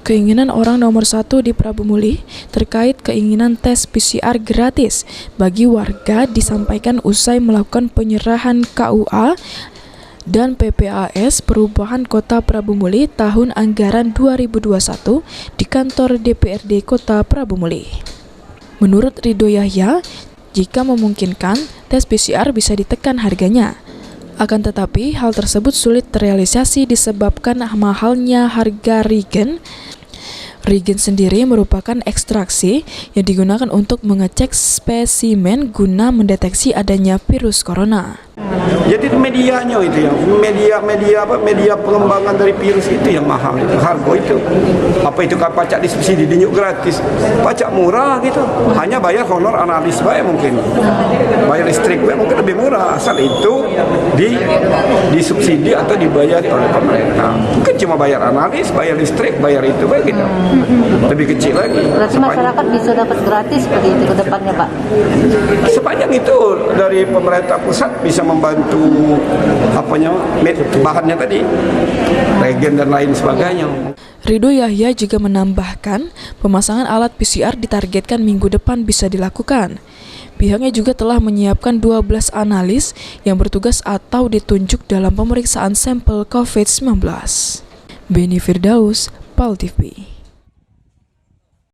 Keinginan orang nomor satu di Prabu Muli terkait keinginan tes PCR gratis bagi warga disampaikan usai melakukan penyerahan KUA dan PPAS Perubahan Kota Prabu Muli tahun anggaran 2021 di kantor DPRD Kota Prabu Muli. Menurut Ridho Yahya, jika memungkinkan, tes PCR bisa ditekan harganya. Akan tetapi, hal tersebut sulit terrealisasi disebabkan mahalnya harga reagen. Reagen sendiri merupakan ekstraksi yang digunakan untuk mengecek spesimen guna mendeteksi adanya virus corona. Jadi medianya itu yang media pengembangan dari virus itu yang mahal itu, harga itu. Apa itu kan pajak disubsidi dinyuk gratis, pajak murah gitu. Hanya bayar honor analis baik mungkin, bayar listrik baik mungkin lebih murah asal itu disubsidi atau dibayar oleh pemerintah. Mungkin cuma bayar analis, bayar listrik, bayar itu baik gitu. Lebih kecil lagi. Berarti masyarakat bisa dapat gratis seperti itu ke depannya, Pak? Sepanjang itu dari pemerintah pusat bisa membantu bahannya tadi, reagen dan lain sebagainya. Ridho Yahya juga menambahkan, pemasangan alat PCR ditargetkan minggu depan bisa dilakukan. Pihaknya juga telah menyiapkan 12 analis yang bertugas atau ditunjuk dalam pemeriksaan sampel COVID-19. Beni Firdaus, PAL TV.